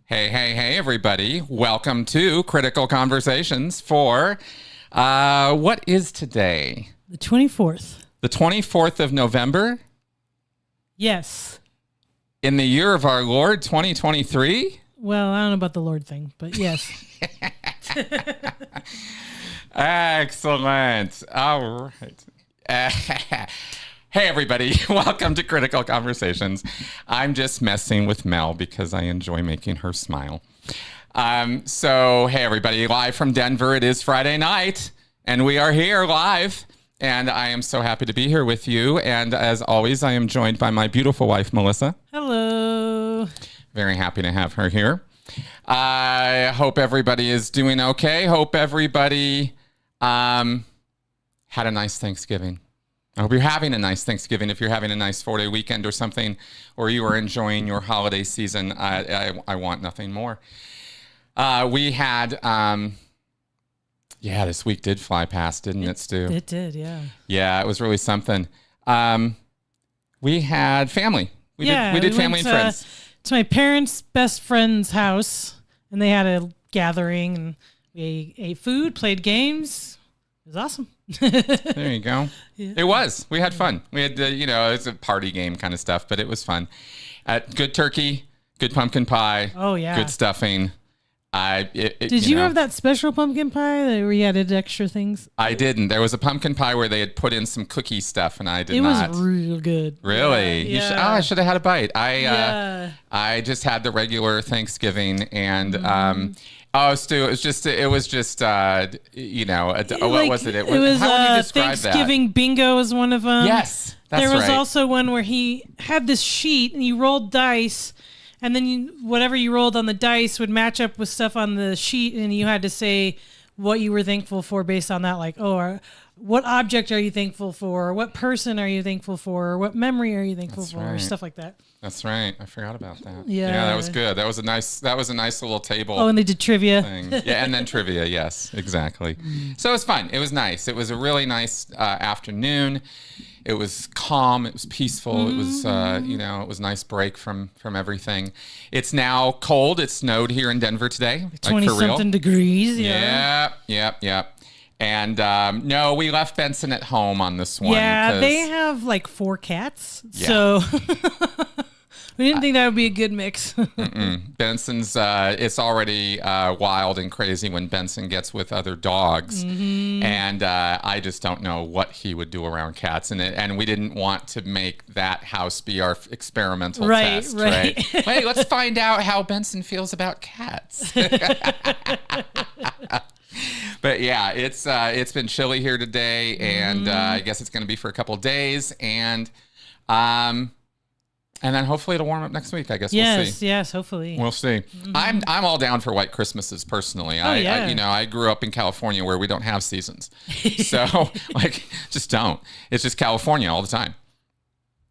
Hey, everybody. Welcome to Critical Conversations for, what is today? The 24th. The 24th of November? Yes. In the year of our Lord, 2023? Well, I don't know about the Lord thing, but yes. Excellent. All right. Hey, everybody. Welcome to Critical Conversations. I'm just messing with Mel because I enjoy making her smile. Hey, everybody. Live from Denver. It is Friday night, and we are here live. And I am so happy to be here with you. And as always, I am joined by my beautiful wife, Melissa. Hello. Very happy to have her here. I hope everybody is doing okay. Hope everybody had a nice Thanksgiving. I hope you're having a nice Thanksgiving. If you're having a nice 4-day weekend or something, or you are enjoying your holiday season, I want nothing more. We had, this week did fly past, didn't it, Stu? It did, yeah. Yeah, it was really something. We had family. We did family and friends. To my parents' best friend's house, and they had a gathering, and we ate food, played games. It was awesome. There you go. Yeah. It was. We had fun. We had, it's a party game kind of stuff, but it was fun. Good turkey, good pumpkin pie. Oh, yeah. Good stuffing. Did you have that special pumpkin pie where you added extra things? I didn't. There was a pumpkin pie where they had put in some cookie stuff, and I did not. It was real good. Really? Yeah. I should have had a bite. I just had the regular Thanksgiving, and Stu, it was just what was it? How would you describe Thanksgiving that? bingo was one of them. Yes, that's right. There was also one where he had this sheet, and you rolled dice. And then whatever you rolled on the dice would match up with stuff on the sheet, and you had to say what you were thankful for based on that. Like, what object are you thankful for? What person are you thankful for? What memory are you thankful for? Right. Stuff like that. That's right. I forgot about that. Yeah, that was good. That was a nice little table. Oh, and they did trivia. Thing. Yeah, and then trivia. Yes, exactly. So it was fun. It was nice. It was a really nice afternoon. It was calm. It was peaceful. It was, it was a nice break from everything. It's now cold. It snowed here in Denver today. 20-something degrees. Yeah. Yep. And no, we left Benson at home on this one. Yeah, they have like 4 cats. Yeah. So we didn't think that would be a good mix. Benson's, it's already wild and crazy when Benson gets with other dogs. Mm-hmm. And I just don't know what he would do around cats. And we didn't want to make that house be our experimental test. Right. Hey, let's find out how Benson feels about cats. But yeah, it's been chilly here today, and I guess it's going to be for a couple of days, and then hopefully it'll warm up next week. I guess we'll see. Yes, hopefully we'll see. Mm-hmm. I'm all down for white Christmases personally. I grew up in California where we don't have seasons, so just don't. It's just California all the time.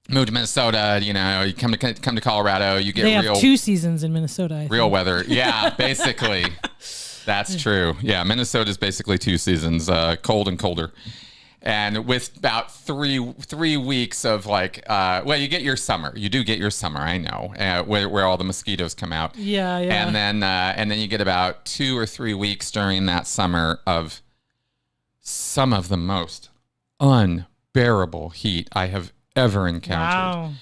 Moved to Minnesota, you come to Colorado, you get they have 2 seasons in Minnesota. Real weather, yeah, basically. That's true. Yeah, Minnesota is basically 2 seasons, cold and colder. And with about three weeks of you get your summer. You do get your summer, I know, where all the mosquitoes come out. Yeah. And then you get about 2 or 3 weeks during that summer of some of the most unbearable heat I have ever encountered.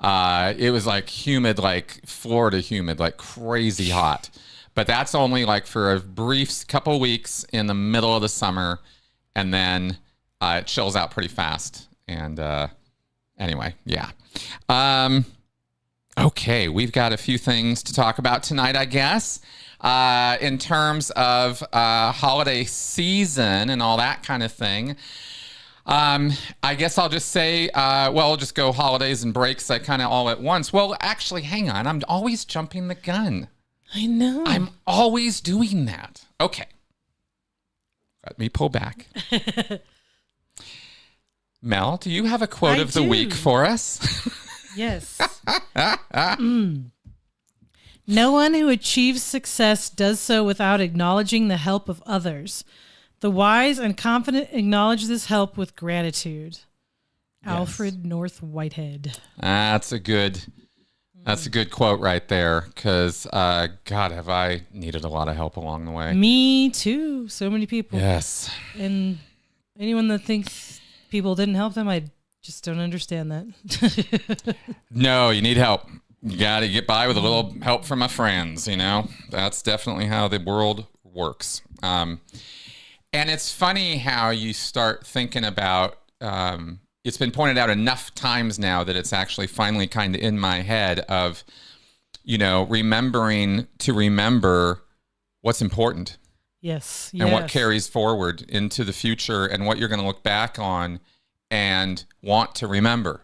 Wow. It was humid, Florida humid, crazy hot. But that's only for a brief couple weeks in the middle of the summer, and then it chills out pretty fast. And anyway, yeah. Okay, we've got a few things to talk about tonight, I guess, in terms of holiday season and all that kind of thing. I guess I'll just say, I'll just go holidays and breaks kind of all at once. Well, actually, hang on. I'm always jumping the gun. I know. I'm always doing that. Okay. Let me pull back. Mel, do you have a quote of the week for us? Yes. No one who achieves success does so without acknowledging the help of others. The wise and confident acknowledge this help with gratitude. Alfred North Whitehead. That's a good That's a good quote right there, because God, have I needed a lot of help along the way. Me too. So many people. Yes. And anyone that thinks people didn't help them, I just don't understand that. No, you need help. You got to get by with a little help from my friends, you know? That's definitely how the world works. And it's funny how you start thinking about, it's been pointed out enough times now that it's actually finally kind of in my head of, you know, remembering to remember what's important. Yes. And what carries forward into the future and what you're going to look back on and want to remember.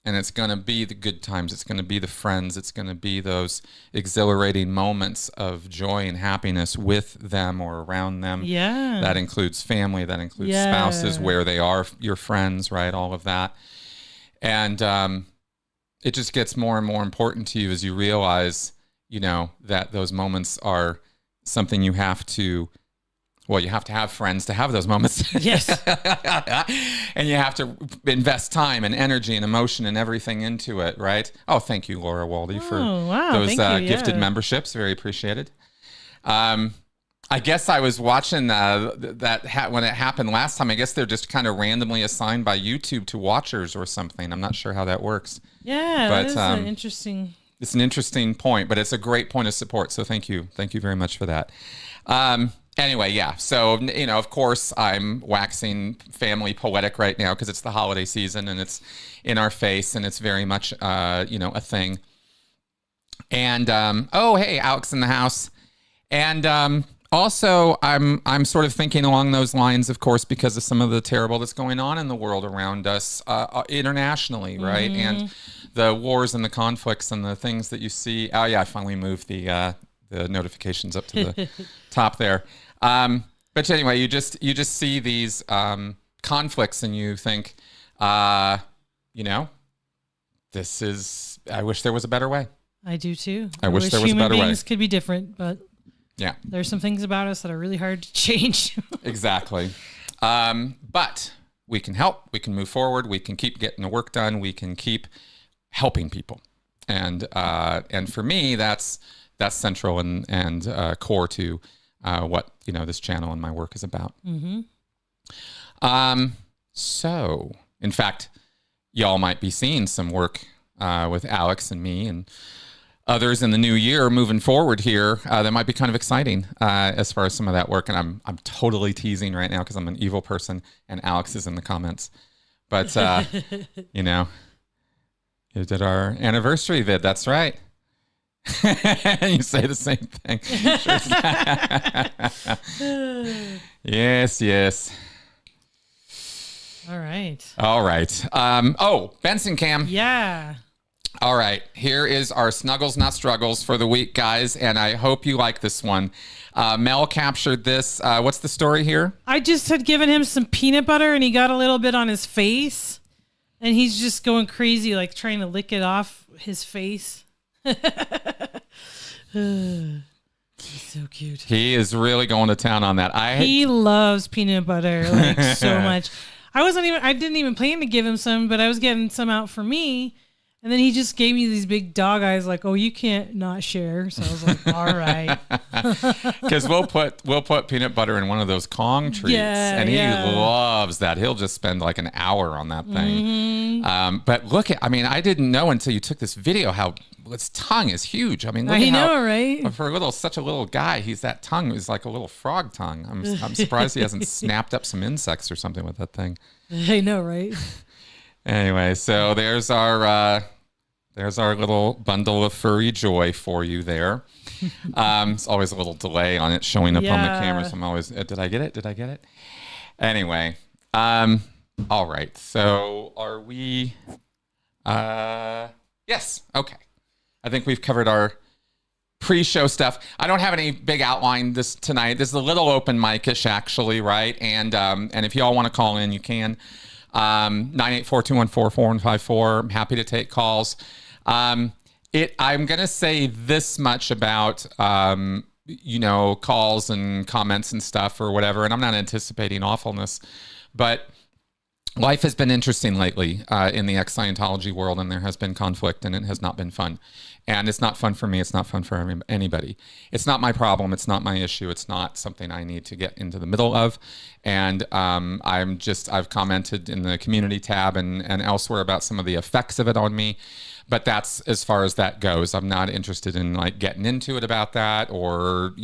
And it's going to be the good times. It's going to be the friends. It's going to be those exhilarating moments of joy and happiness with them or around them. Yeah. That includes family. That includes spouses, where they are your friends, right? All of that. And it just gets more and more important to you as you realize, you know, that those moments are something you have to, well, you have to have friends to have those moments. Yes. And you have to invest time and energy and emotion and everything into it, right? Oh, thank you, Laura Waldy, for those gifted memberships. Very appreciated. I guess I was watching that when it happened last time. I guess they're just kind of randomly assigned by YouTube to watchers or something. I'm not sure how that works. Yeah, but, that is an interesting... It's an interesting point, but it's a great point of support. So thank you. Thank you very much for that. Anyway, yeah. So, you know, of course, I'm waxing family poetic right now because it's the holiday season and it's in our face and it's very much, you know, a thing. And, oh, hey, Alex in the house. And also, I'm sort of thinking along those lines, of course, because of some of the terrible that's going on in the world around us internationally, right? And the wars and the conflicts and the things that you see. Oh, yeah, I finally moved the notifications up to the top there. But anyway, you just see these conflicts and you think, you know, I wish there was a better way. I do too. I wish there was a better way. Human beings could be different, but yeah, there's some things about us that are really hard to change. Exactly. But we can help. We can move forward. We can keep getting the work done. We can keep helping people. And for me, that's central and core to what, you know, this channel and my work is about. So, in fact, y'all might be seeing some work with Alex and me and others in the new year moving forward here. That might be kind of exciting as far as some of that work. And I'm totally teasing right now because I'm an evil person and Alex is in the comments. But, you know, you did our anniversary vid. That's right. You say the same thing. Yes. All right. Oh, Benson Cam. Yeah. All right. Here is our Snuggles Not Struggles for the week, guys. And I hope you like this one. Mel captured this. What's the story here? I just had given him some peanut butter and he got a little bit on his face. And he's just going crazy, like trying to lick it off his face. He's so cute. He is really going to town on that. He loves peanut butter like so much. I didn't even plan to give him some, but I was getting some out for me. And then he just gave me these big dog eyes like, oh, you can't not share. So I was like, all right. Because we'll put peanut butter in one of those Kong treats. And he loves that. He'll just spend like an hour on that thing. But I didn't know until you took this video how his tongue is huge. I mean, right? For such a little guy, that tongue is like a little frog tongue. I'm surprised he hasn't snapped up some insects or something with that thing. I know, right? Anyway, so there's our little bundle of furry joy for you there. It's always a little delay on it showing up on the camera. So I'm always, did I get it? Anyway, all right. So are we? Yes. Okay. I think we've covered our pre-show stuff. I don't have any big outline tonight. This is a little open mic-ish actually, right? And if y'all want to call in, you can. 984-214-4154. I'm happy to take calls. I'm going to say this much about, calls and comments and stuff or whatever, and I'm not anticipating awfulness, but life has been interesting lately in the ex-Scientology world, and there has been conflict, and it has not been fun. And it's not fun for me. It's not fun for anybody. It's not my problem. It's not my issue. It's not something I need to get into the middle of. And I've commented in the community tab and elsewhere about some of the effects of it on me. But that's as far as that goes. I'm not interested in like getting into it about that or,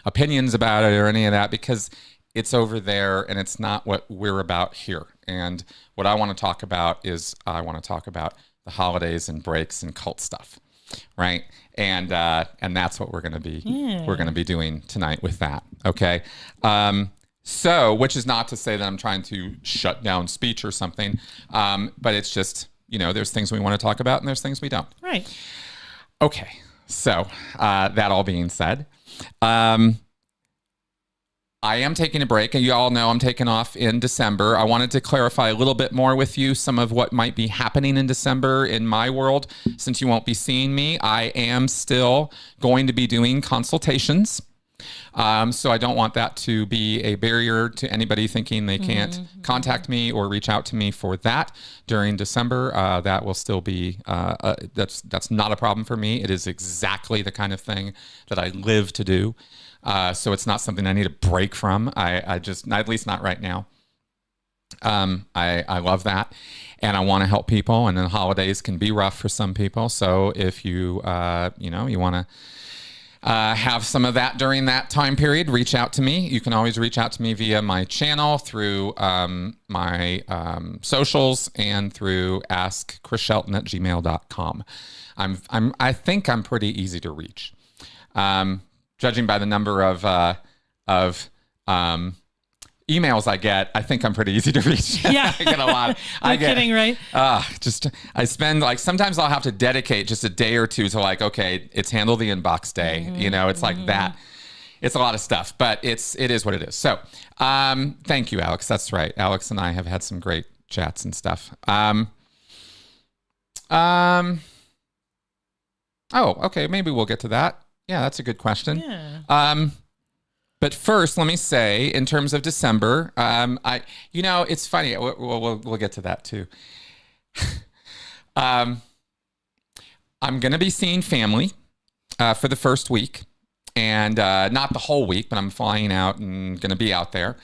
opinions about it or any of that, because it's over there and it's not what we're about here. And what I want to talk about is the holidays and breaks and cult stuff. Right. And that's what we're going to be doing tonight with that. Okay. So, which is not to say that I'm trying to shut down speech or something. But it's just, there's things we want to talk about and there's things we don't. Right. Okay. So, that all being said, I am taking a break, and you all know I'm taking off in December. I wanted to clarify a little bit more with you some of what might be happening in December in my world. Since you won't be seeing me, I am still going to be doing consultations. So I don't want that to be a barrier to anybody thinking they can't contact me or reach out to me for that during December. That will still be, that's not a problem for me. It is exactly the kind of thing that I live to do. So it's not something I need a break from. I just, at least not right now. I love that, and I want to help people, and then holidays can be rough for some people. So if you, you want to have some of that during that time period, reach out to me. You can always reach out to me via my channel, through my socials, and through askchrisshelton@gmail.com. I think I'm pretty easy to reach. Judging by the number of emails I get, I think I'm pretty easy to reach. Yeah. I get a lot. Kidding, right? I spend sometimes I'll have to dedicate just a day or two to okay, it's handle the inbox day. It's like that. It's a lot of stuff, but it is what it is. So, thank you, Alex. That's right. Alex and I have had some great chats and stuff. Oh, okay. Maybe we'll get to that. Yeah, that's a good question. Yeah. But first, let me say, in terms of December, it's funny. We'll get to that too. I'm going to be seeing family for the first week, and not the whole week, but I'm flying out and going to be out there,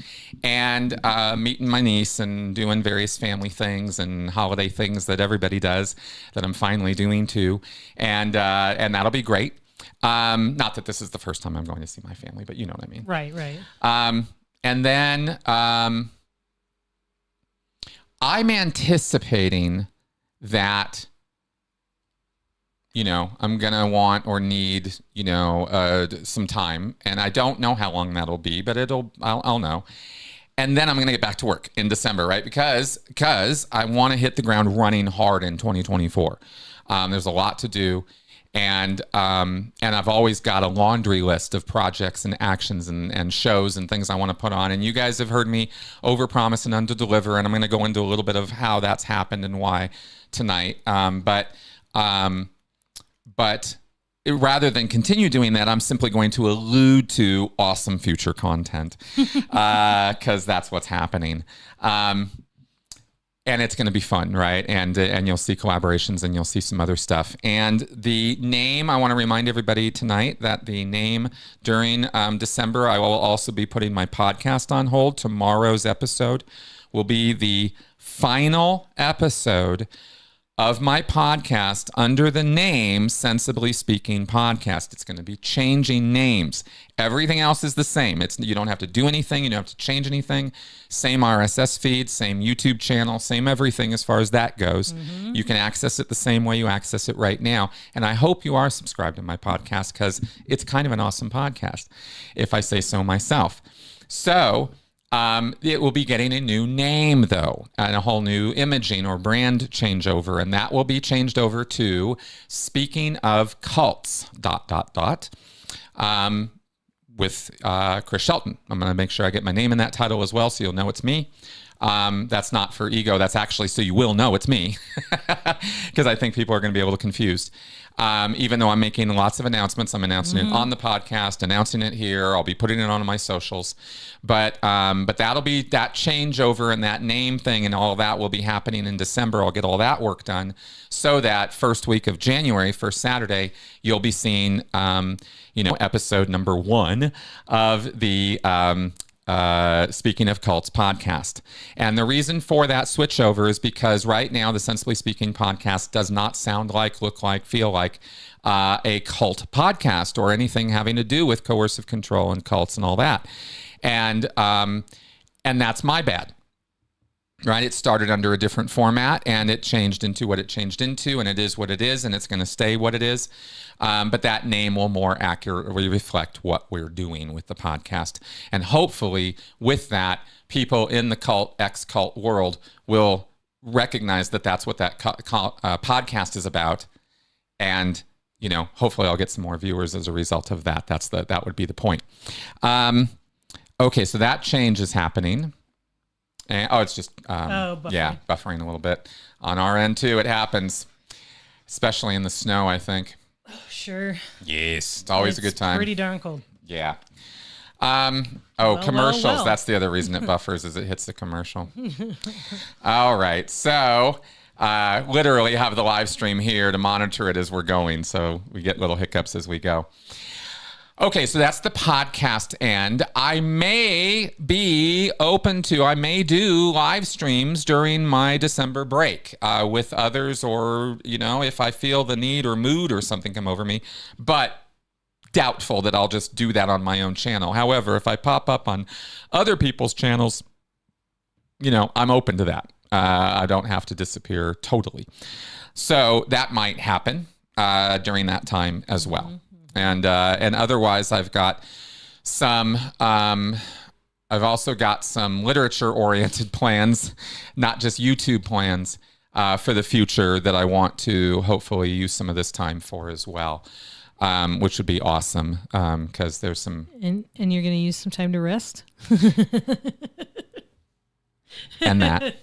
and meeting my niece and doing various family things and holiday things that everybody does that I'm finally doing too, and that'll be great. Not that this is the first time I'm going to see my family, but you know what I mean. Right. And then I'm anticipating that, I'm going to want or need, some time. And I don't know how long that'll be, but I'll know. And then I'm going to get back to work in December, right? Because I want to hit the ground running hard in 2024. There's a lot to do. And I've always got a laundry list of projects and actions and shows and things I want to put on. And you guys have heard me overpromise and underdeliver, and I'm going to go into a little bit of how that's happened and why tonight. But rather than continue doing that, I'm simply going to allude to awesome future content, because that's what's happening. And it's going to be fun, right? And you'll see collaborations, and you'll see some other stuff. And the name, I want to remind everybody tonight that the name during December, I will also be putting my podcast on hold. Tomorrow's episode will be the final episode of my podcast under the name Sensibly Speaking Podcast. It's going to be changing names. Everything else is the same. You don't have to do anything. You don't have to change anything. Same RSS feed, same YouTube channel, same everything as far as that goes. Mm-hmm. You can access it the same way you access it right now. And I hope you are subscribed to my podcast, because it's kind of an awesome podcast, if I say so myself. So it will be getting a new name, though, and a whole new imaging or brand changeover, and that will be changed over to Speaking of Cults, ... with Chris Shelton. I'm going to make sure I get my name in that title as well, so you'll know it's me. That's not for ego. That's actually so you will know it's me, because I think people are going to be a little confused. Even though I'm making lots of announcements, I'm announcing it on the podcast, announcing it here. I'll be putting it on my socials, but that'll be that changeover and that name thing and all of that will be happening in December. I'll get all that work done so that first week of January, first Saturday, you'll be seeing, episode number 1 of the Speaking of Cults podcast. And the reason for that switchover is because right now the Sensibly Speaking podcast does not sound like, look like, feel like a cult podcast or anything having to do with coercive control and cults and all that. And that's my bad. Right? It started under a different format and it changed into what it changed into, and it is what it is, and it's going to stay what it is. But that name will more accurately reflect what we're doing with the podcast. And hopefully with that, people in the ex-cult world will recognize that that's what that podcast is about. And, hopefully I'll get some more viewers as a result of that. That would be the point. Okay, so that change is happening. And, it's just, buffering. Buffering a little bit. On our end, too, it happens, especially in the snow, I think. Oh, sure. Yes, it's always a good time. Pretty darn cold. Yeah. Commercials. Well. That's the other reason it buffers is it hits the commercial. All right. So literally have the live stream here to monitor it as we're going. So we get little hiccups as we go. Okay, so that's the podcast end. I may do live streams during my December break with others, or, if I feel the need or mood or something come over me, but doubtful that I'll just do that on my own channel. However, if I pop up on other people's channels, I'm open to that. I don't have to disappear totally. So that might happen during that time as well. And otherwise, I've got some. I've also got some literature-oriented plans, not just YouTube plans, for the future that I want to hopefully use some of this time for as well, which would be awesome because there's some. And you're going to use some time to rest. and that.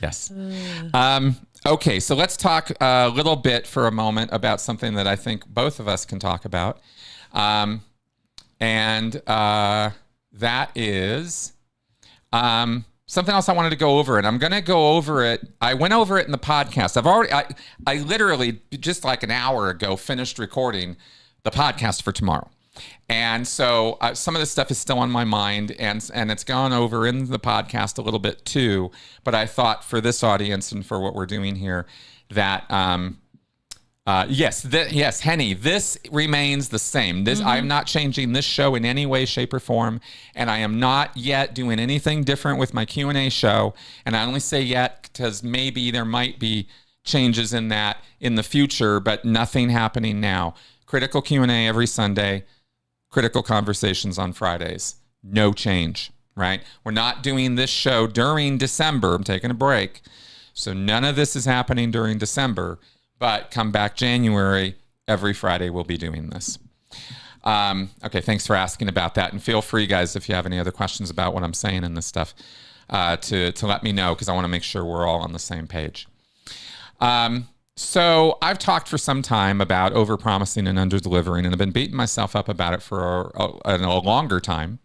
Yes. Okay, so let's talk a little bit for a moment about something that I think both of us can talk about. And that is something else I wanted to go over. And I'm going to go over it. I went over it in the podcast. I literally, just like an hour ago, finished recording the podcast for tomorrow. And so some of this stuff is still on my mind, and it's gone over in the podcast a little bit too. But I thought for this audience and for what we're doing here, that yes, Henny, this remains the same. I'm not changing this show in any way, shape, or form, and I am not yet doing anything different with my Q&A show. And I only say yet because maybe there might be changes in that in the future, but nothing happening now. Critical Q&A every Sunday. Critical Conversations on Fridays. No change, right? We're not doing this show during December. I'm taking a break. So none of this is happening during December, but come back January, every Friday we'll be doing this. Okay, thanks for asking about that. And feel free, guys, if you have any other questions about what I'm saying in this stuff, to let me know, because I want to make sure we're all on the same page. So I've talked for some time about over-promising and under-delivering, and I've been beating myself up about it for a longer time.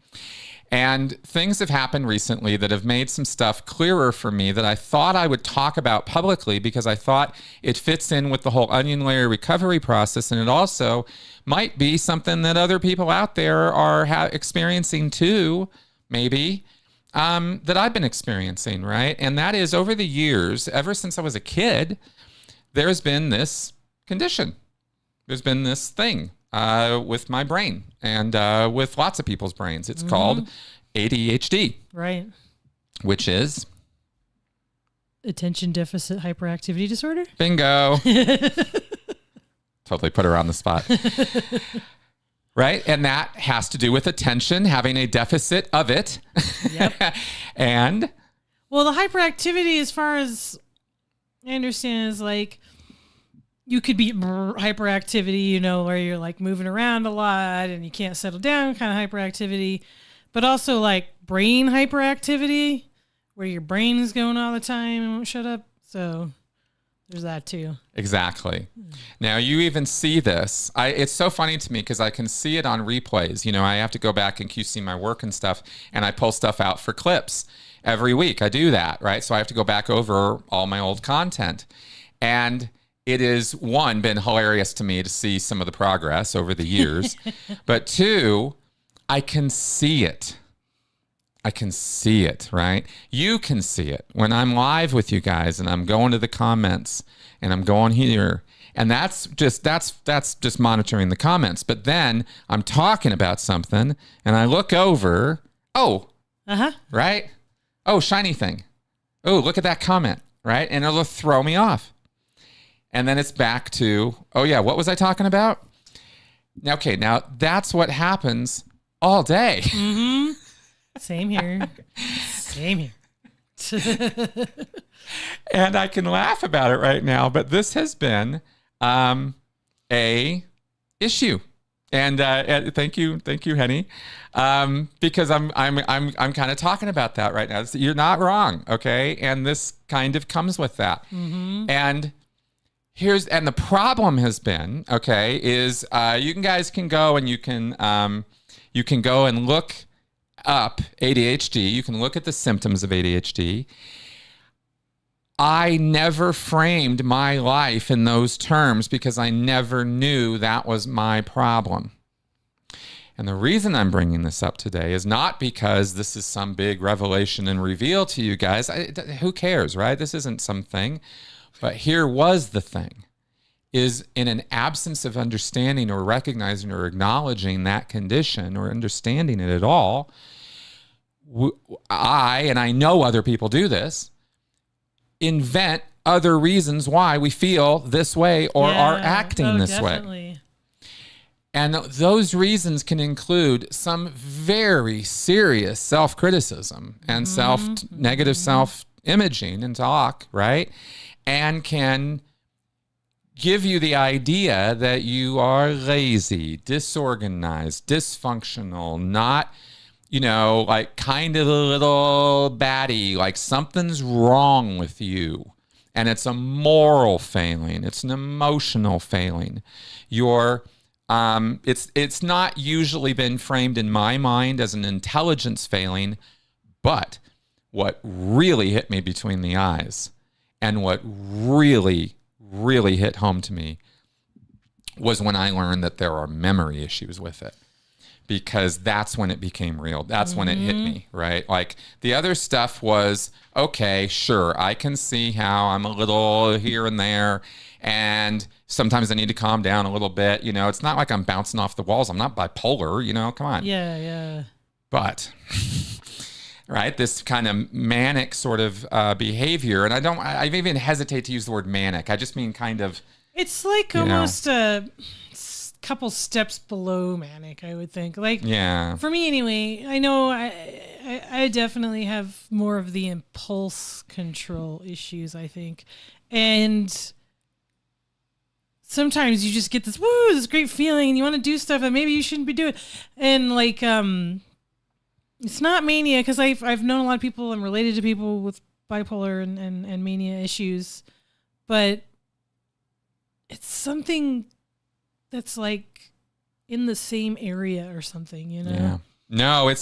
And things have happened recently that have made some stuff clearer for me that I thought I would talk about publicly, because I thought it fits in with the whole onion layer recovery process, and it also might be something that other people out there are experiencing too, maybe, that I've been experiencing, right? And that is, over the years, ever since I was a kid, there's been this condition. There's been this thing with my brain and with lots of people's brains. It's called ADHD. Right. Which is? Attention Deficit Hyperactivity Disorder. Bingo. Totally put her on the spot. Right? And that has to do with attention, having a deficit of it. Yep. And? Well, the hyperactivity, as far as I understand, is like, you could be hyperactivity, where you're like moving around a lot and you can't settle down, kind of hyperactivity. but also like brain hyperactivity, where your brain is going all the time and won't shut up. So there's that too. Exactly. Now you even see this. It's so funny to me because I can see it on replays. You know, I have to go back and QC my work and stuff, and I pull stuff out for clips every week. I do that, right? So I have to go back over all my old content. And it is, one, been hilarious to me to see some of the progress over the years. But two, I can see it. I can see it, right? You can see it when I'm live with you guys and I'm going to the comments and I'm going here. And that's just monitoring the comments. But then I'm talking about something and I look over, right? Oh, shiny thing. Oh, look at that comment, right? And it'll throw me off. And then it's back to, oh yeah, what was I talking about? Now, okay, now that's what happens all day. Mm-hmm. Same here. Same here. And I can laugh about it right now, but this has been a issue. And thank you, Henny, because I'm kind of talking about that right now. You're not wrong, okay? And this kind of comes with that. Mm-hmm. And the problem has been, okay, is you guys can go and you can go and look up ADHD. You can look at the symptoms of ADHD. I never framed my life in those terms because I never knew that was my problem. And the reason I'm bringing this up today is not because this is some big revelation and reveal to you guys. Who cares, right? This isn't something. But here was the thing, is in an absence of understanding or recognizing or acknowledging that condition or understanding it at all, I know other people do this, invent other reasons why we feel this way or are acting this way. And those reasons can include some very serious self-criticism and negative self-imaging and talk, right? And can give you the idea that you are lazy, disorganized, dysfunctional, not, like kind of a little batty, like something's wrong with you. And it's a moral failing. It's an emotional failing. It's not usually been framed in my mind as an intelligence failing, but what really hit me between the eyes and what really, really hit home to me was when I learned that there are memory issues with it. Because that's when it became real. That's when it hit me, right? Like the other stuff was, okay, sure, I can see how I'm a little here and there, and sometimes I need to calm down a little bit. It's not like I'm bouncing off the walls. I'm not bipolar, come on. Yeah. But, right, this kind of manic sort of behavior, and I even hesitate to use the word manic. I just mean kind of. It's like almost a couple steps below manic, I would think. Like, yeah. For me anyway, I know I definitely have more of the impulse control issues, I think. And sometimes you just get this this great feeling and you want to do stuff that maybe you shouldn't be doing. And like it's not mania, because I've known a lot of people and related to people with bipolar and mania issues, but it's something that's like in the same area or something, Yeah. No,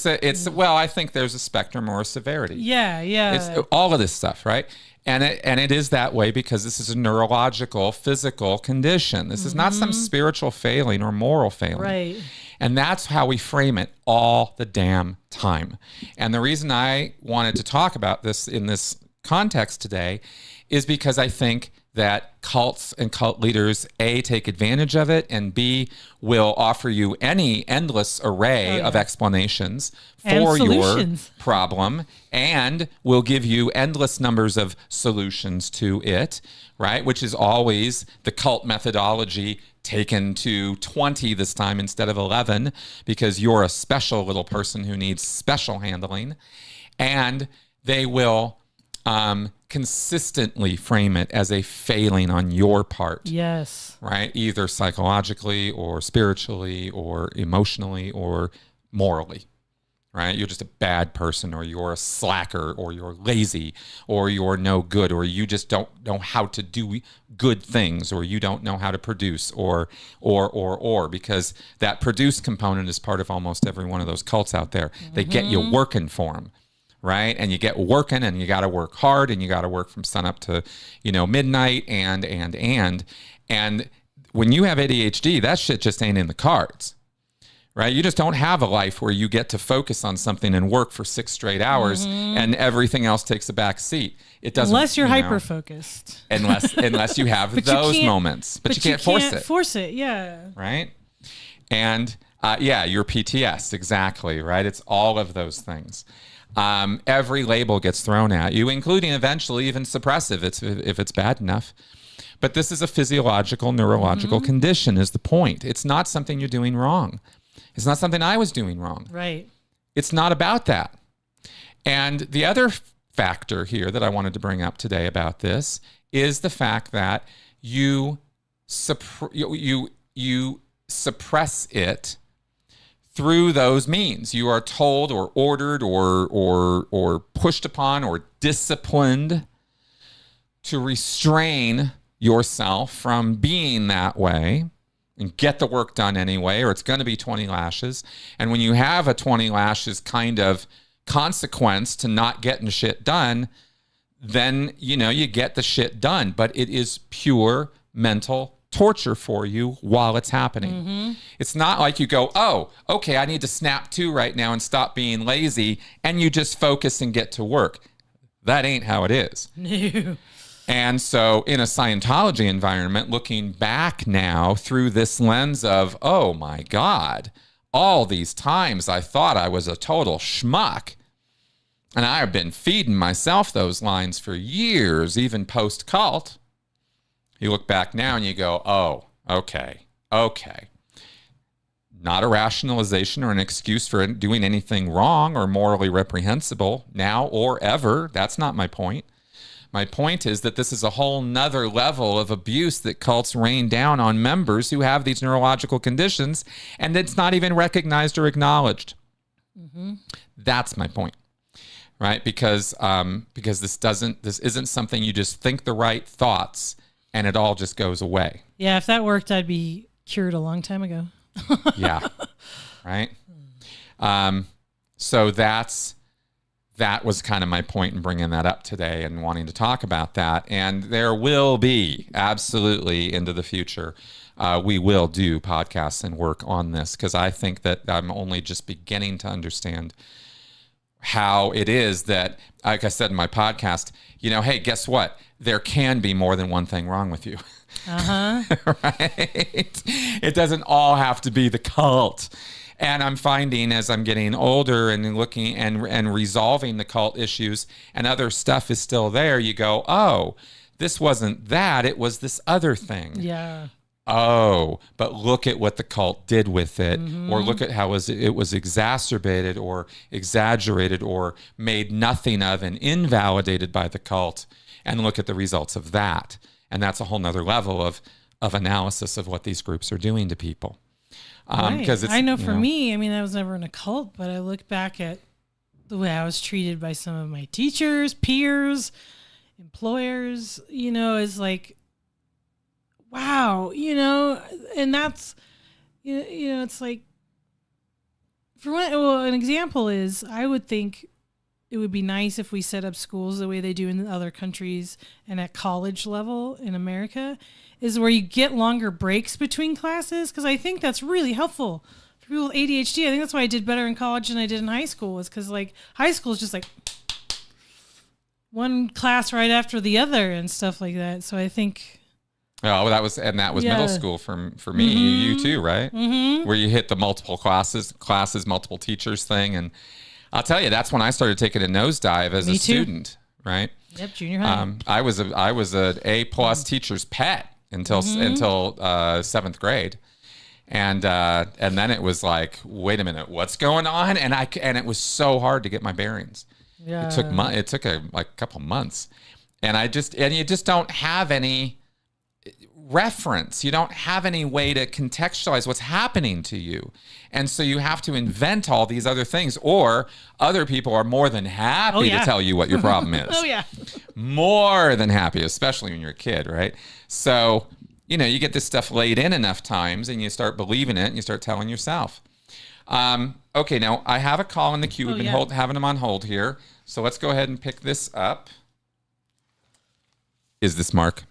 well, I think there's a spectrum or a severity. Yeah. It's all of this stuff, right? And it is that way because this is a neurological, physical condition. This is not some spiritual failing or moral failing. Right. And that's how we frame it all the damn time. And the reason I wanted to talk about this in this context today is because I think that cults and cult leaders, A, take advantage of it, and B, will offer you any endless array of explanations for your problem, and will give you endless numbers of solutions to it, right? Which is always the cult methodology taken to 20 this time instead of 11, because you're a special little person who needs special handling. And they will consistently frame it as a failing on your part. Yes. Right? Either psychologically or spiritually or emotionally or morally. right? You're just a bad person, or you're a slacker, or you're lazy, or you're no good, or you just don't know how to do good things, or you don't know how to produce, or, because that produce component is part of almost every one of those cults out there. They get you working for them, right? And you get working, and you got to work hard, and you got to work from sun up to, midnight, and when you have ADHD, that shit just ain't in the cards. Right? You just don't have a life where you get to focus on something and work for 6 straight hours and everything else takes a back seat. It doesn't. Unless you're hyper focused. Unless you have those moments. But you can't force it. Yeah. Right? And your PTS, exactly, right? It's all of those things. Every label gets thrown at you, including eventually even suppressive if it's bad enough. But this is a physiological, neurological condition is the point. It's not something you're doing wrong. It's not something I was doing wrong. Right. It's not about that. And the other factor here that I wanted to bring up today about this is the fact that you suppress it through those means. You are told or ordered or pushed upon or disciplined to restrain yourself from being that way and get the work done anyway, or it's going to be 20 lashes. And when you have a 20 lashes kind of consequence to not getting shit done, then, you get the shit done. But it is pure mental torture for you while it's happening. It's not like you go, oh, okay, I need to snap to right now and stop being lazy, and you just focus and get to work. That ain't how it is. No. And so in a Scientology environment, looking back now through this lens of, oh my God, all these times I thought I was a total schmuck. And I have been feeding myself those lines for years, even post-cult. You look back now and you go, oh, okay. Not a rationalization or an excuse for doing anything wrong or morally reprehensible now or ever. That's not my point. My point is that this is a whole nother level of abuse that cults rain down on members who have these neurological conditions, and it's not even recognized or acknowledged. That's my point, right? Because this isn't something you just think the right thoughts and it all just goes away. Yeah, if that worked, I'd be cured a long time ago. Yeah, right. So that was kind of my point in bringing that up today and wanting to talk about that. And there will be absolutely into the future, we will do podcasts and work on this, because I think that I'm only just beginning to understand how it is that, like I said in my podcast, hey, guess what? There can be more than one thing wrong with you. Right? It doesn't all have to be the cult. And I'm finding as I'm getting older and looking and resolving the cult issues and other stuff is still there, you go, oh, this wasn't that, it was this other thing. Yeah. Oh, but look at what the cult did with it, or look at how it was exacerbated or exaggerated or made nothing of and invalidated by the cult, and look at the results of that. And that's a whole nother level of analysis of what these groups are doing to people. Because I know for me, I was never in a cult, but I look back at the way I was treated by some of my teachers, peers, employers, is like, wow, and that's, it's like, an example is, I would think it would be nice if we set up schools the way they do in other countries and at college level in America, is where you get longer breaks between classes, because I think that's really helpful for people with ADHD. I think that's why I did better in college than I did in high school, is because high school is just like one class right after the other and stuff like that. So I think. Oh, that was middle school for me. You too, right? Where you hit the multiple classes, multiple teachers thing, and I'll tell you, that's when I started taking a nosedive as a student, right? Yep, junior high. I was an A+ teacher's pet until 7th grade, and then it was like, wait a minute, what's going on? And it was so hard to get my bearings. Yeah, it took a couple months, and you just don't have any reference. You don't have any way to contextualize what's happening to you. And so you have to invent all these other things, or other people are more than happy to tell you what your problem is. Oh, yeah. More than happy, especially when you're a kid, right? So, you know, you get this stuff laid in enough times and you start believing it and you start telling yourself. Okay, now I have a call in the queue. We've been having them on hold here. So let's go ahead and pick this up. Is this Mark?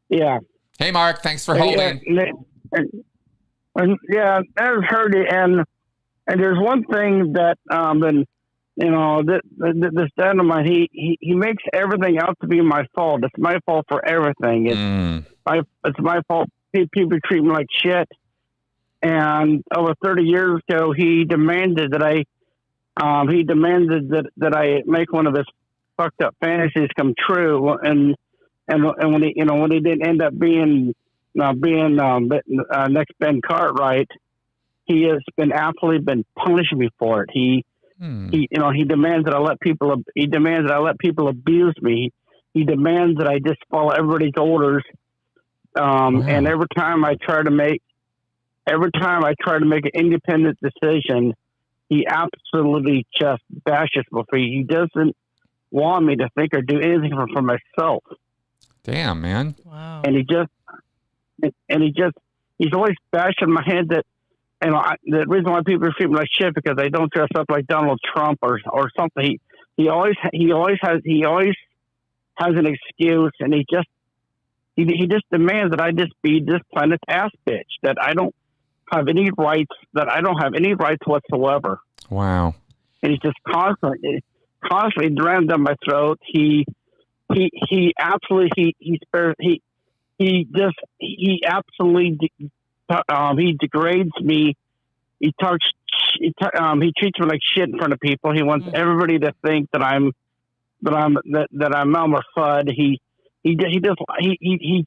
Yeah. Hey, Mark. Thanks for holding. Yeah, I've heard it, and there's one thing that, you know, this gentleman, he makes everything out to be my fault. It's my fault for everything. It's my fault. People treat me like shit. And over 30 years ago, he demanded that I make one of his fucked up fantasies come true. And when he didn't end up being next Ben Cartwright, he has been punishing me for it. He demands that I let people abuse me. He demands that I just follow everybody's orders. And every time I try to make an independent decision, he absolutely just bashes me. He doesn't want me to think or do anything for myself. Damn, man. Wow. And he's always bashing my head that, you know, the reason why people treat me like shit because I don't dress up like Donald Trump or something. He always has an excuse, and he just demands that I just be this planet's ass bitch, that I don't have any rights whatsoever. Wow. And he's just constantly drams down my throat. He degrades me. He treats me like shit in front of people. He wants everybody to think that I'm Elmer Fudd. He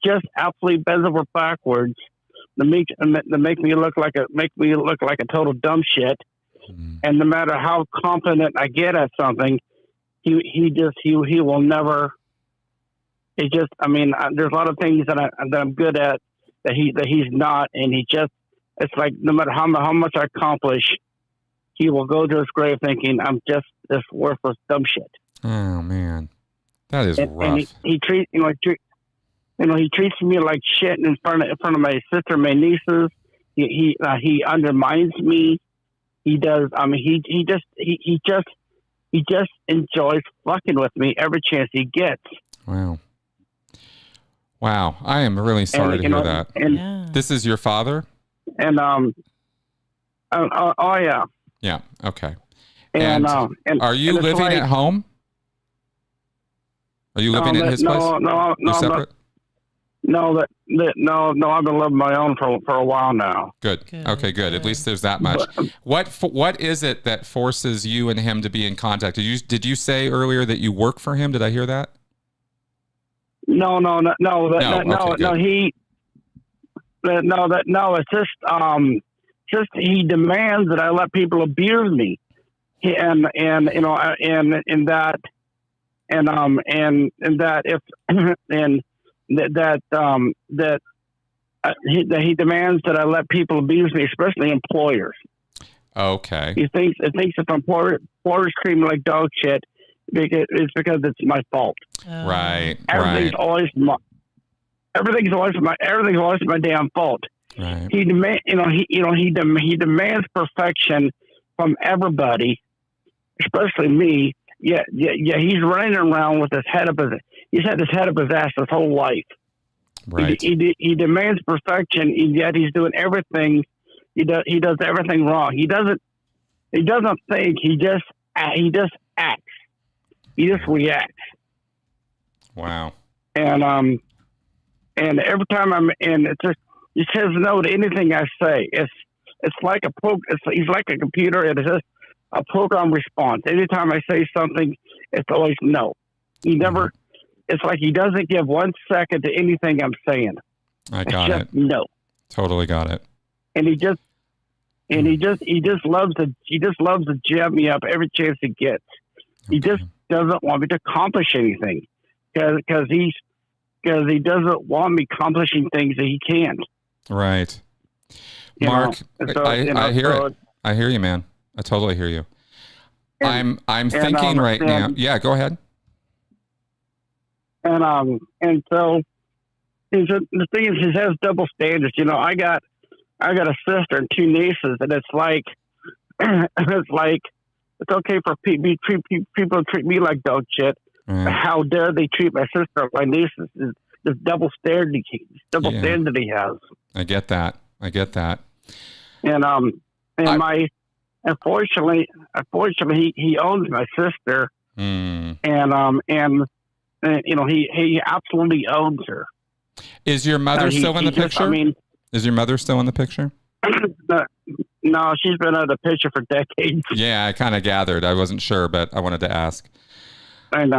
just absolutely bends over backwards to make me look like a total dumb shit. And no matter how confident I get at something, he will never. It just, I mean, there's a lot of things that I'm good at that he's not, and it's like no matter how much I accomplish, he will go to his grave thinking I'm just this worthless dumb shit. Oh man, that is rough. And he treats me like shit in front of my sister, my nieces. He undermines me. He does. I mean, he just enjoys fucking with me every chance he gets. Wow. I am really sorry to hear that. And this is your father? And oh yeah. Yeah. Okay. And are you living at home? Are you living in his place? No, You're separate? No, I've been living my own for a while now. Good. Okay, good. At least there's that much. What is it that forces you and him to be in contact? Did you say earlier that you work for him? Did I hear that? No. It's just he demands that I let people abuse me, and he demands that I let people abuse me, especially employers. Okay. He thinks if employers treat me like dog shit, it's because it's my fault. Right. Everything's always my damn fault. Right. He demands perfection from everybody, especially me. Yeah. He's running around with he's had his head up his ass his whole life. Right. He demands perfection, and yet he's doing everything. He does everything wrong. He doesn't think. He just acts. He just reacts. Wow. And every time he says no to anything I say. It's like he's like a computer. It's just a program response. Anytime I say something, it's always no. He never. It's like he doesn't give 1 second to anything I'm saying. I got it. No. Totally got it. And he just loves to jab me up every chance he gets. He just doesn't want me to accomplish anything because because he doesn't want me accomplishing things that he can't. Right. You Mark, know? So, I hear so, it. I hear you, man. I totally hear you. And- I'm thinking right now. Yeah, go ahead. And so the thing is, he has double standards. You know, I got a sister and 2 nieces, and it's like it's okay for people to treat me like dog shit. Right. How dare they treat my sister, my nieces? This double standard standard he has. I get that. And unfortunately, he owns my sister, and you know, he absolutely owns her. Is your mother still in the picture? Is your mother still in the picture? No, she's been out of the picture for decades. Yeah, I kind of gathered. I wasn't sure, but I wanted to ask. And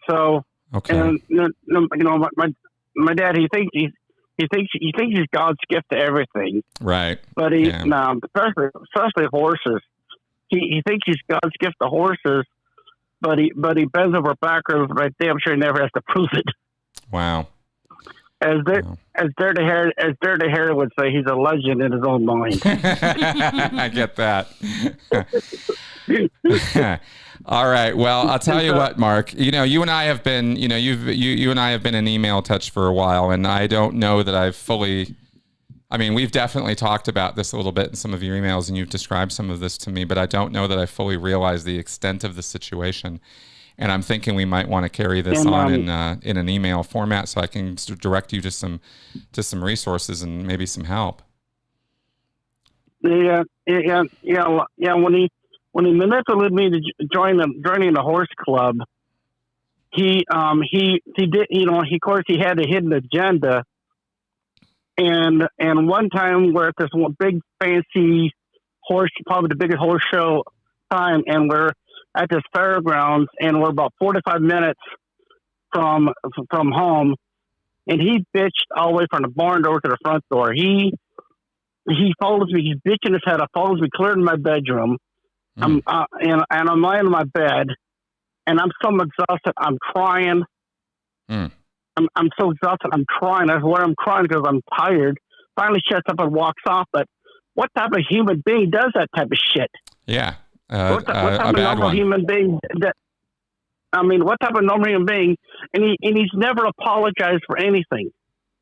so, okay. And you know, my dad, he thinks he's God's gift to everything. Right. But especially horses. He thinks he's God's gift to horses, but he bends over backwards. But I'm sure he never has to prove it. Wow. As Dirty Harry would say, he's a legend in his own mind. I get that. All right. Well, I'll tell you what, Mark. You know, you and I have been, you know, you and I have been in email touch for a while, and I don't know that I've fully. I mean, we've definitely talked about this a little bit in some of your emails, and you've described some of this to me, but I don't know that I fully realize the extent of the situation. And I'm thinking we might want to carry this on in an email format, so I can direct you to some resources and maybe some help. Yeah. When he manipulated me to joining the horse club, he did. You know, of course, he had a hidden agenda. And one time we're at this one big fancy horse, probably the biggest horse show time, and we're at this fairgrounds, and we're about 45 minutes from home, and he bitched all the way from the barn door to the front door. He follows me. He's bitching his head off. Follows me clear in my bedroom. And I'm lying in my bed, and I'm so exhausted. I'm crying. I'm so exhausted. I'm crying. I swear I'm crying because I'm tired. Finally shuts up and walks off. But what type of human being does that type of shit? Yeah. What type a of bad normal one. human being? What type of normal human being? And he's never apologized for anything.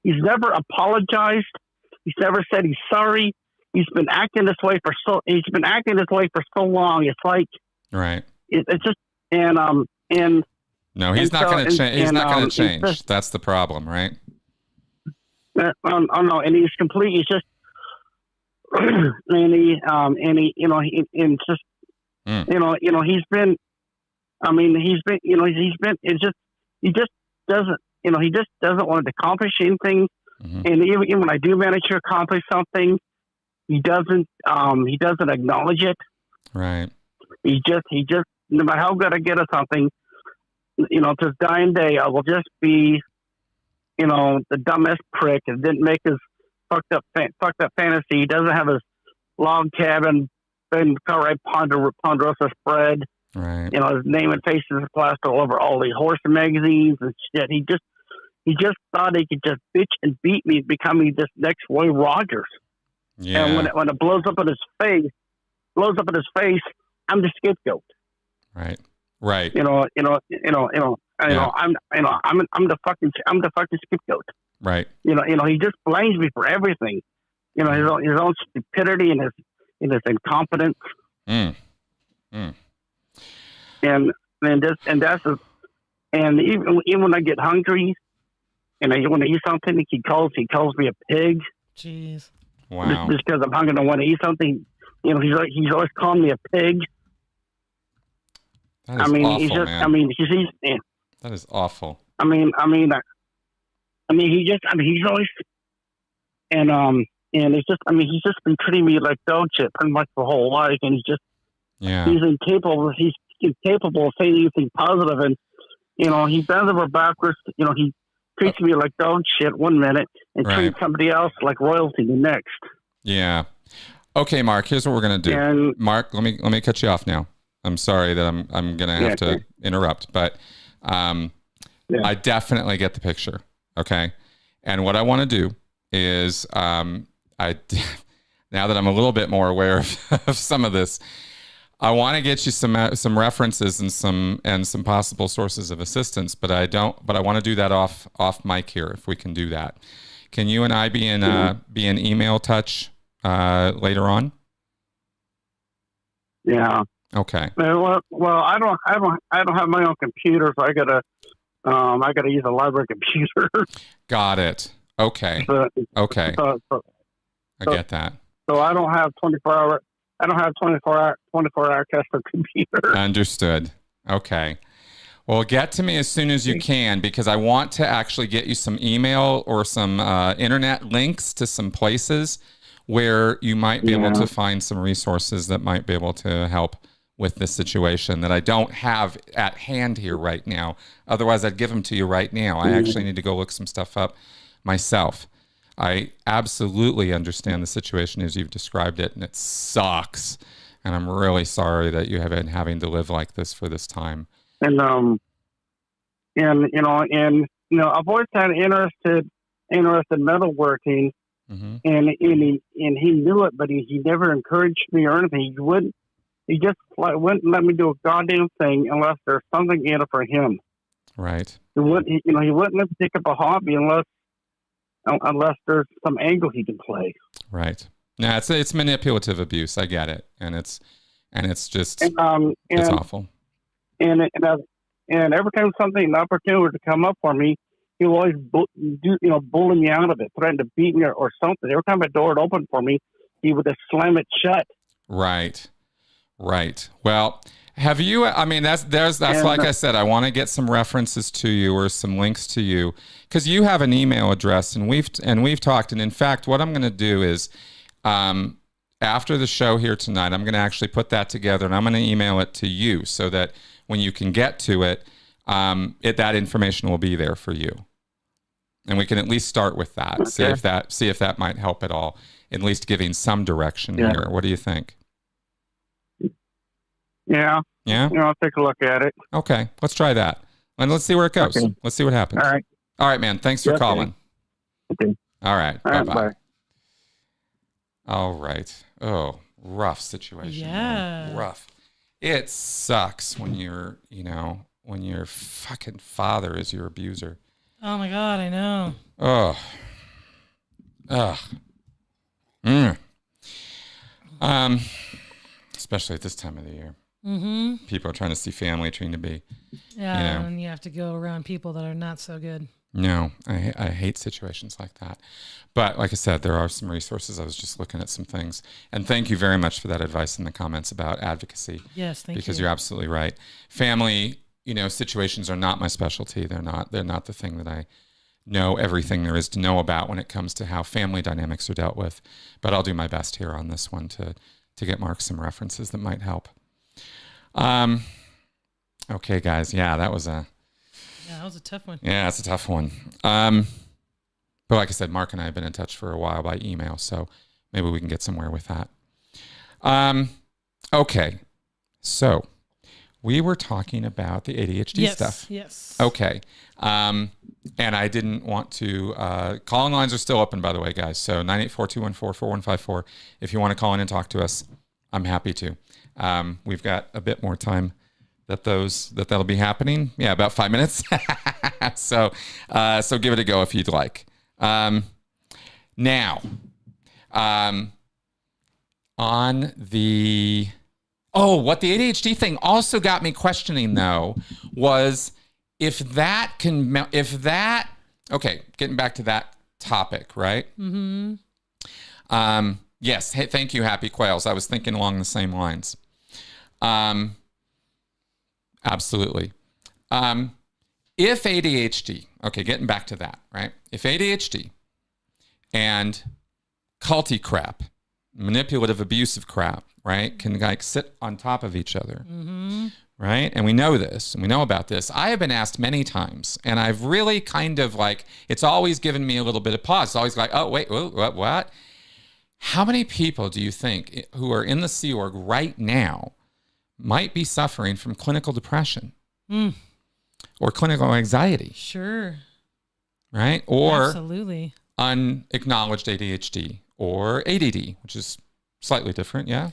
He's never apologized. He's never said he's sorry. He's been acting this way for so long. It's like right. It's just and no, he's not going to change. He's not going to change. Just, that's the problem, right? No, and he's complete. He's just he's been. It's just he just doesn't want to accomplish anything. Mm-hmm. And even when I do manage to accomplish something, he doesn't acknowledge it. Right. He just no matter how good I get at something, to his dying day, I will just be, the dumbest prick and didn't make his fucked up fantasy. He doesn't have his log cabin, then right Ponderosa spread. Right. His name and face is plastered all over all these horse magazines and shit. He just thought he could just bitch and beat me, becoming this next Roy Rogers. Yeah. And when it blows up in his face, I'm the scapegoat. Right. Right. I'm the fucking scapegoat. Right. He just blames me for everything. His own stupidity and his incompetence. Mm. And even when I get hungry and I want to eat something, he calls me a pig. Jeez. Wow. Just because I'm hungry and I want to eat something, he's always calling me a pig. That is awful, man. That is awful. He's always and it's just he's just been treating me like dog shit pretty much the whole life, and he's incapable of saying anything positive, and he bends over backwards. He treats me like dog shit one minute and treats somebody else like royalty the next. Yeah. Okay, Mark. Here's what we're gonna do. And, Mark, let me cut you off now. I'm sorry that I'm gonna have to interrupt, but I definitely get the picture. Okay. And what I want to do is, I now that I'm a little bit more aware of some of this, I want to get you some references and some possible sources of assistance, but I want to do that off mic here if we can do that. Can you and I be in email touch later on? Yeah. Okay. Well, I don't have my own computer, so I gotta use a library computer. Got it. Okay. Okay. I get that. So I don't have 24-hour. I don't have 24 access to computer. Understood. Okay. Well, get to me as soon as you can, because I want to actually get you some email or some internet links to some places where you might be able to find some resources that might be able to help with this situation that I don't have at hand here right now. Otherwise, I'd give them to you right now. I actually need to go look some stuff up myself. I absolutely understand the situation as you've described it, and it sucks. And I'm really sorry that you have been having to live like this for this time. And I've always had interested metalworking, and he knew it, but he never encouraged me or anything. He just wouldn't let me do a goddamn thing unless there's something in it for him. Right. He wouldn't let me pick up a hobby unless there's some angle he can play. Right. No, it's manipulative abuse. I get it, and it's just it's awful. And every time an opportunity would come up for me, he would always bully me out of it, threaten to beat me or something. Every time a door would open for me, he would just slam it shut. Right. Right. Well, have you? I mean, that's like I said. I want to get some references to you or some links to you because you have an email address, and we've talked. And in fact, what I'm going to do is, after the show here tonight, I'm going to actually put that together, and I'm going to email it to you so that when you can get to it, that information will be there for you, and we can at least start with that. Okay. See if that might help at all. At least giving some direction here. What do you think? Yeah. Yeah? I'll take a look at it. Okay. Let's try that. And let's see where it goes. Okay. Let's see what happens. All right. All right, man. Thanks for calling. Okay. All right. All right. Bye-bye. Bye. All right. Oh, rough situation. Yeah. Man. Rough. It sucks when your fucking father is your abuser. Oh my God, I know. Oh. Ugh. Especially at this time of the year. Mm-hmm. People are trying to see family, trying to be. Yeah, and you have to go around people that are not so good. No, I hate situations like that. But like I said, there are some resources. I was just looking at some things. And thank you very much for that advice in the comments about advocacy. Yes, thank you. Because you're absolutely right. Family, situations are not my specialty. They're not the thing that I know everything there is to know about when it comes to how family dynamics are dealt with. But I'll do my best here on this one to get Mark some references that might help. Okay, guys. Yeah, that was a tough one. Yeah, it's a tough one. But like I said, Mark and I have been in touch for a while by email, so maybe we can get somewhere with that. Okay. So we were talking about the ADHD stuff. Yes. Okay. And I didn't want to, call-in lines are still open, by the way, guys. So 984-214-4154. If you want to call in and talk to us, I'm happy to. We've got a bit more time that'll be happening. Yeah, about 5 minutes. So give it a go if you'd like. Now, on the, what the ADHD thing also got me questioning though was getting back to that topic, right? Mm-hmm. Yes. Hey, thank you, Happy Quails. I was thinking along the same lines. Absolutely. If ADHD, getting back to that, right? If ADHD and culty crap, manipulative, abusive crap, right, can sit on top of each other, mm-hmm. right? And we know this, and we know about this. I have been asked many times, and I've really kind of it's always given me a little bit of pause. It's always oh, wait, what? How many people do you think who are in the Sea Org right now might be suffering from clinical depression or clinical anxiety? Sure. right? Or Absolutely. unacknowledged ADHD or ADD, which is slightly different. Yeah.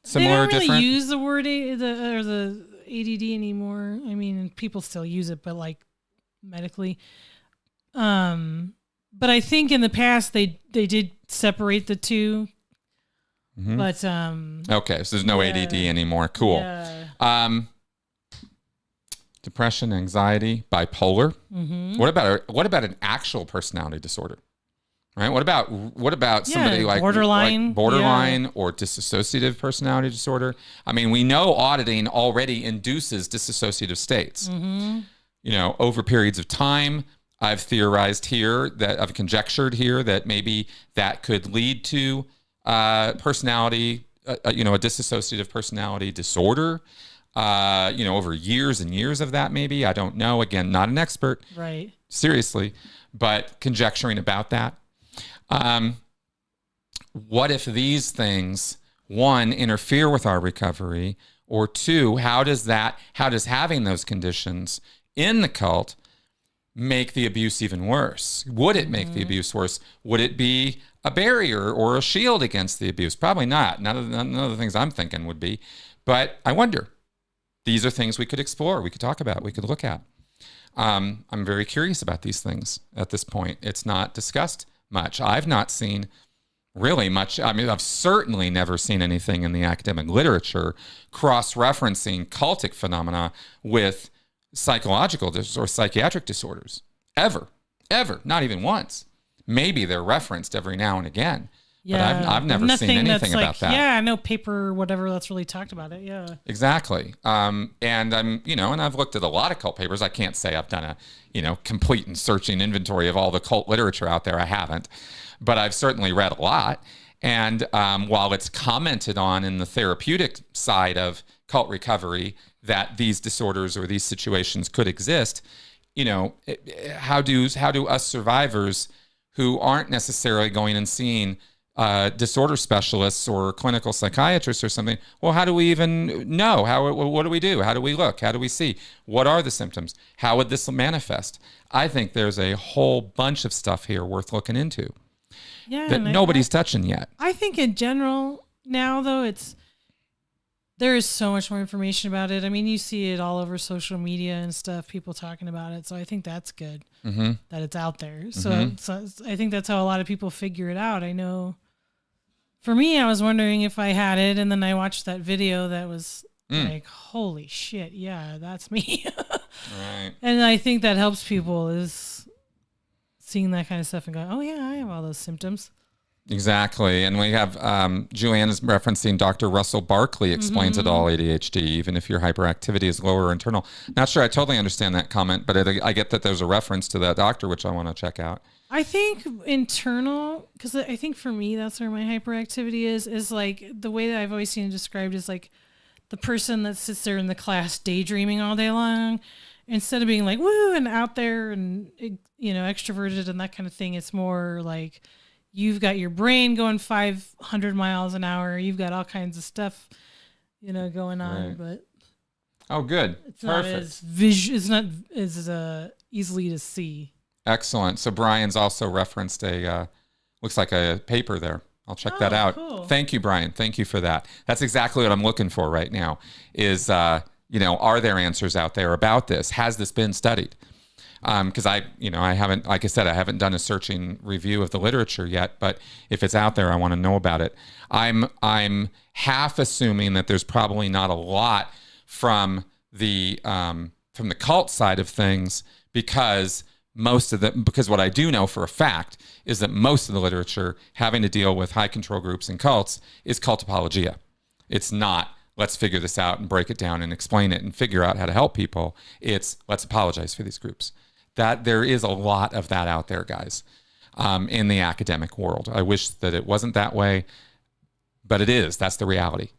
They Similar, don't really different. use the word the ADD anymore. I mean, people still use it, but like medically. But I think in the past they did separate the two. Mhm. But Okay, so there's no ADD anymore. Cool. Yeah. Depression, anxiety, bipolar. Mm-hmm. What about an actual personality disorder? Right? What about somebody like borderline, or dissociative personality disorder? I mean, we know auditing already induces dissociative states. Mm-hmm. You know, over periods of time, I've conjectured here that maybe that could lead to personality, a dissociative personality disorder. Over years and years of that, maybe. I don't know. Again, not an expert. Right. Seriously, but conjecturing about that. What if these things, one, interfere with our recovery, or two, how does having those conditions in the cult make the abuse even worse? Would it make the abuse worse? Would it be a barrier or a shield against the abuse? Probably not. None of the things I'm thinking would be. But I wonder. These are things we could explore, we could talk about, we could look at. I'm very curious about these things at this point. It's not discussed much. I've not seen really much. I mean, I've certainly never seen anything in the academic literature cross-referencing cultic phenomena with psychological or psychiatric disorders. Ever. Not even once. Maybe they're referenced every now and again. Yeah, but I've never seen anything about that. Yeah, no paper, whatever that's really talked about it. Yeah, exactly. And I'm, and I've looked at a lot of cult papers. I can't say I've done a, complete and searching inventory of all the cult literature out there. I haven't, but I've certainly read a lot. And while it's commented on in the therapeutic side of cult recovery that these disorders or these situations could exist, how do us survivors who aren't necessarily going and seeing disorder specialists or clinical psychiatrists or something, well, how do we even know? What do we do? How do we look? How do we see? What are the symptoms? How would this manifest? I think there's a whole bunch of stuff here worth looking into that nobody's touching yet. I think in general now, though, there is so much more information about it. I mean, you see it all over social media and stuff, people talking about it. So I think that's good that it's out there. So I think that's how a lot of people figure it out. I know for me, I was wondering if I had it, and then I watched that video that was like, holy shit, yeah, that's me. Right. And I think that helps people is seeing that kind of stuff and going, oh yeah, I have all those symptoms. Exactly. And we have Julianne is referencing Dr. Russell Barkley explains it all ADHD, even if your hyperactivity is lower or internal. Not sure I totally understand that comment, but I get that there's a reference to that doctor, which I want to check out. I think internal, because I think for me, that's where my hyperactivity is like the way that I've always seen it described is like the person that sits there in the class daydreaming all day long, instead of being like, woo, and out there and, extroverted and that kind of thing. It's more like, you've got your brain going 500 miles an hour. You've got all kinds of stuff, going on, right. But oh, good. It's Perfect. It's not as easily to see. Excellent. So Brian's also referenced looks like a paper there. I'll check that out. Cool. Thank you, Brian. Thank you for that. That's exactly what I'm looking for right now is, are there answers out there about this? Has this been studied? Because I haven't, like I said, I haven't done a searching review of the literature yet, but if it's out there, I want to know about it. I'm half assuming that there's probably not a lot from the cult side of things because what I do know for a fact is that most of the literature having to deal with high control groups and cults is cult apologia. It's not, let's figure this out and break it down and explain it and figure out how to help people. It's let's apologize for these groups. That there is a lot of that out there, guys, in the academic world. I wish that it wasn't that way, but it is. That's the reality.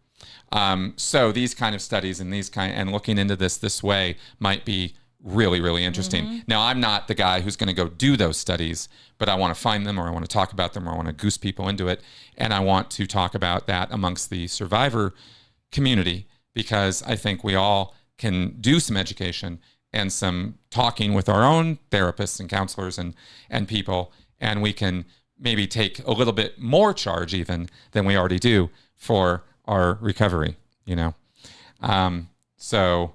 So these kind of studies and looking into this way might be really, really interesting. Now, I'm not the guy who's going to go do those studies, but I want to find them or I want to talk about them or I want to goose people into it. And I want to talk about that amongst the survivor community because I think we all can do some education and some talking with our own therapists and counselors and people, and we can maybe take a little bit more charge even than we already do for our recovery, So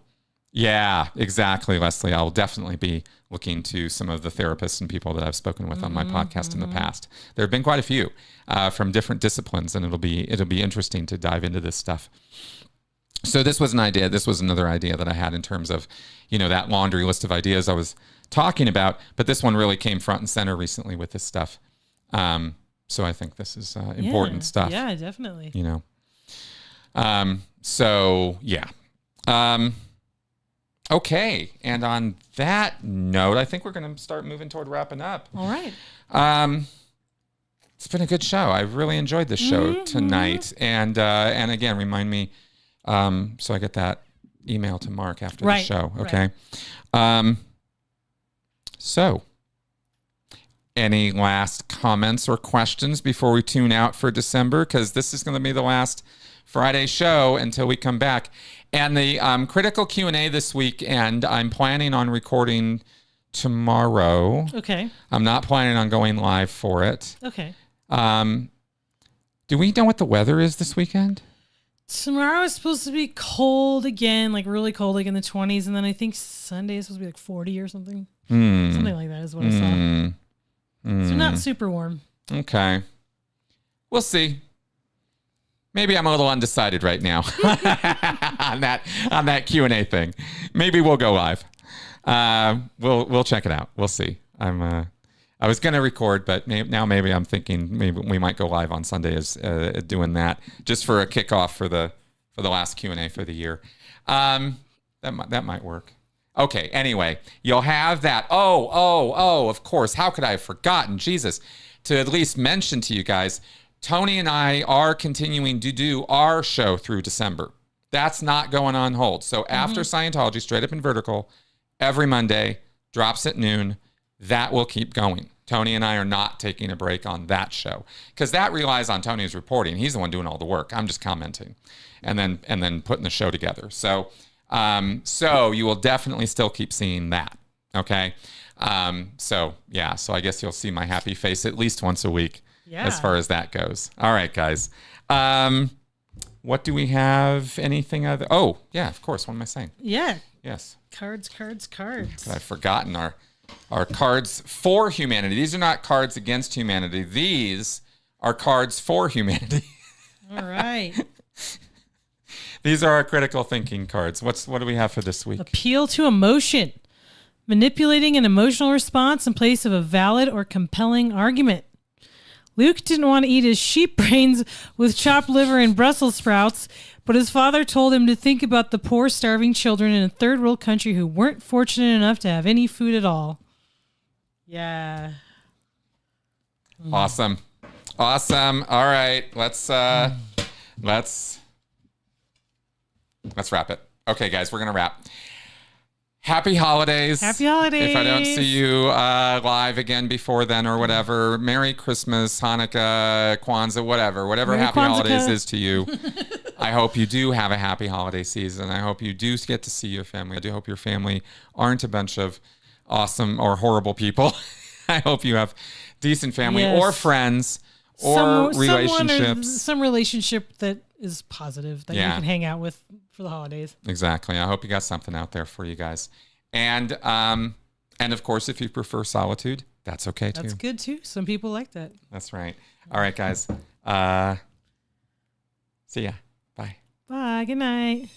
yeah, exactly, Leslie. I'll definitely be looking to some of the therapists and people that I've spoken with on my podcast in the past. There have been quite a few from different disciplines, and it'll be interesting to dive into this stuff. So this was an idea. This was another idea that I had in terms of, that laundry list of ideas I was talking about. But this one really came front and center recently with this stuff. So I think this is important stuff. Yeah, definitely. So yeah. Okay. And on that note, I think we're going to start moving toward wrapping up. All right. It's been a good show. I really enjoyed this show tonight. And again, remind me, so I get that email to Mark after the show. Okay. Right. So any last comments or questions before we tune out for December? Because this is going to be the last Friday show until we come back. And the critical Q&A this weekend, I'm planning on recording tomorrow. Okay. I'm not planning on going live for it. Okay. Do we know what the weather is this weekend? Tomorrow is supposed to be cold again, like really cold, like in the 20s. And then I think Sunday is supposed to be like 40 or something. Something like that is what I saw. So not super warm. Okay. We'll see. Maybe I'm a little undecided right now on that Q&A thing. Maybe we'll go live. We'll check it out. We'll see. I was going to record, but maybe I'm thinking maybe we might go live on Sunday as doing that just for a kickoff for the last Q&A for the year. That might work. Okay. Anyway, you'll have that. Oh, of course. How could I have forgotten? Jesus, to at least mention to you guys, Tony and I are continuing to do our show through December. That's not going on hold. So after Scientology, Straight Up and Vertical, every Monday, drops at noon, that will keep going. Tony and I are not taking a break on that show because that relies on Tony's reporting. He's the one doing all the work. I'm just commenting and then putting the show together. So you will definitely still keep seeing that. Okay. So I guess you'll see my happy face at least once a week as far as that goes. All right, guys. What do we have? Anything other? Oh, yeah, of course. What am I saying? Yeah. Yes. Cards. I've forgotten our cards for humanity. These are not cards against humanity. These are cards for humanity. All right. These are our critical thinking cards. What do we have for this week? Appeal to emotion. Manipulating an emotional response in place of a valid or compelling argument. Luke didn't want to eat his sheep brains with chopped liver and Brussels sprouts, but his father told him to think about the poor, starving children in a third world country who weren't fortunate enough to have any food at all. Yeah. Awesome. All right. Let's wrap it. Okay, guys, we're going to wrap. Happy holidays. Happy holidays. If I don't see you live again before then or whatever, Merry Christmas, Hanukkah, Kwanzaa, whatever Merry happy Kwanzaa. holidays is to you. I hope you do have a happy holiday season. I hope you do get to see your family. I do hope your family aren't a bunch of awesome or horrible people. I hope you have decent family or friends or relationships. Some relationship that is positive that you can hang out with for the holidays. Exactly. I hope you got something out there for you guys. And of course, if you prefer solitude, that's okay too. That's good too. Some people like that. That's right. All right, guys. See ya. Bye. Bye. Good night.